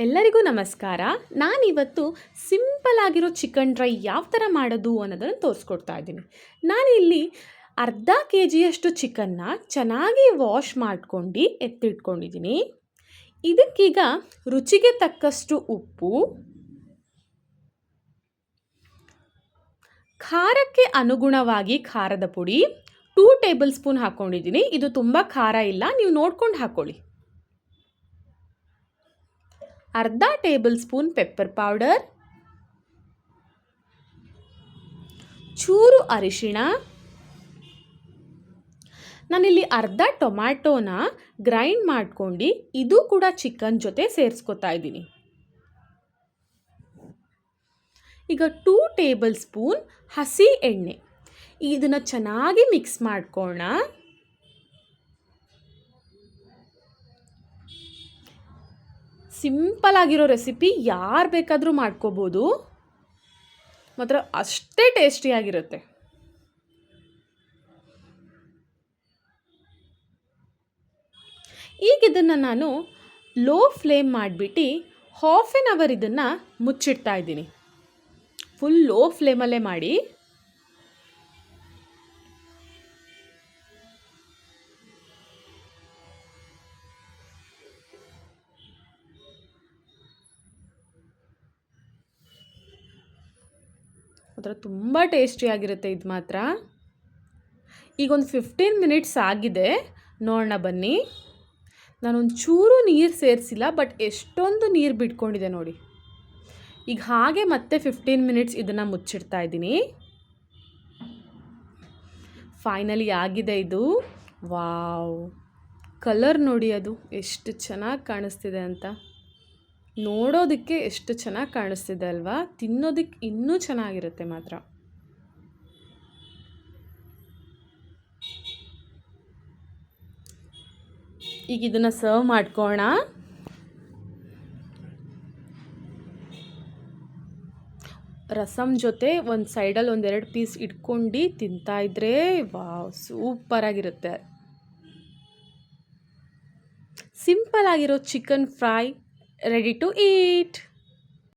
ಎಲ್ಲರಿಗೂ ನಮಸ್ಕಾರ. ನಾನಿವತ್ತು ಸಿಂಪಲ್ ಆಗಿರೋ ಚಿಕನ್ ಡ್ರೈ ಯಾವ ಥರ ಮಾಡೋದು ಅನ್ನೋದನ್ನು ತೋರಿಸ್ಕೊಡ್ತಾ ಇದ್ದೀನಿ. ನಾನಿಲ್ಲಿ ಅರ್ಧ ಕೆ ಜಿಯಷ್ಟು ಚಿಕನ್ನ ಚೆನ್ನಾಗಿ ವಾಶ್ ಮಾಡ್ಕೊಂಡು ಎತ್ತಿಟ್ಕೊಂಡಿದ್ದೀನಿ. ಇದಕ್ಕೀಗ ರುಚಿಗೆ ತಕ್ಕಷ್ಟು ಉಪ್ಪು, ಖಾರಕ್ಕೆ ಅನುಗುಣವಾಗಿ ಖಾರದ ಪುಡಿ 2 ಟೇಬಲ್ ಸ್ಪೂನ್ ಹಾಕ್ಕೊಂಡಿದ್ದೀನಿ. ಇದು ತುಂಬ ಖಾರ ಇಲ್ಲ, ನೀವು ನೋಡ್ಕೊಂಡು ಹಾಕ್ಕೊಳ್ಳಿ. ಅರ್ಧ ಟೇಬಲ್ ಸ್ಪೂನ್ ಪೆಪ್ಪರ್ ಪೌಡರ್, ಚೂರು ಅರಿಶಿಣ. ನಾನಿಲ್ಲಿ ಅರ್ಧ ಟೊಮ್ಯಾಟೋನ ಗ್ರೈಂಡ್ ಮಾಡ್ಕೊಂಡು ಇದು ಕೂಡ ಚಿಕನ್ ಜೊತೆ ಸೇರಿಸ್ಕೊತಾ ಇದ್ದೀನಿ. ಈಗ 2 ಟೇಬಲ್ ಸ್ಪೂನ್ ಹಸಿ ಎಣ್ಣೆ. ಇದನ್ನು ಚೆನ್ನಾಗಿ ಮಿಕ್ಸ್ ಮಾಡ್ಕೊಳ್ಳೋಣ. ಸಿಂಪಲ್ ಆಗಿರೋ ರೆಸಿಪಿ, ಯಾರು ಬೇಕಾದರೂ ಮಾಡ್ಕೋಬೋದು, ಮಾತ್ರ ಅಷ್ಟೇ ಟೇಸ್ಟಿಯಾಗಿರುತ್ತೆ. ಈಗ ಇದನ್ನು ನಾನು ಲೋ ಫ್ಲೇಮ್ ಮಾಡಿಬಿಟ್ಟು ಹಾಫ್ ಆನ್ ಅವರ್ ಇದನ್ನು ಮುಚ್ಚಿಡ್ತಾ ಇದ್ದೀನಿ. ಫುಲ್ ಲೋ ಫ್ಲೇಮಲ್ಲೇ ಮಾಡಿ. ಅದರ ತುಂಬ ಟೇಸ್ಟಿಯಾಗಿರುತ್ತೆ ಇದು ಮಾತ್ರ. ಈಗ ಒಂದು 15 ಮಿನಿಟ್ಸ್ ಆಗಿದೆ, ನೋಡೋಣ ಬನ್ನಿ. ನಾನೊಂದು ಚೂರು ನೀರು ಸೇರಿಸಿಲ್ಲ, ಬಟ್ ಎಷ್ಟೊಂದು ನೀರು ಬಿಟ್ಕೊಂಡಿದೆ ನೋಡಿ. ಈಗ ಹಾಗೆ ಮತ್ತೆ 15 ಮಿನಿಟ್ಸ್ ಇದನ್ನು ಮುಚ್ಚಿಡ್ತಾ ಇದ್ದೀನಿ. ಫೈನಲಿ ಆಗಿದೆ ಇದು. ವಾವ್, ಕಲರ್ ನೋಡಿ, ಅದು ಎಷ್ಟು ಚೆನ್ನಾಗಿ ಕಾಣಿಸ್ತಿದೆ ಅಂತ. ನೋಡೋದಕ್ಕೆ ಎಷ್ಟು ಚೆನ್ನಾಗಿ ಕಾಣಿಸ್ತಿದೆ ಅಲ್ವಾ, ತಿನ್ನೋದಕ್ಕೆ ಇನ್ನೂ ಚೆನ್ನಾಗಿರುತ್ತೆ ಮಾತ್ರ. ಈಗ ಇದನ್ನು ಸರ್ವ್ ಮಾಡ್ಕೊಳ್ಳೋಣ. ರಸಮ್ ಜೊತೆ ಒಂದು ಸೈಡಲ್ಲಿ 1-2 ಪೀಸ್ ಇಟ್ಕೊಂಡು ತಿಂತಾಯಿದ್ರೆ ವಾವ್, ಸೂಪರಾಗಿರುತ್ತೆ. ಸಿಂಪಲ್ ಆಗಿರೋ chicken fry ready to heat.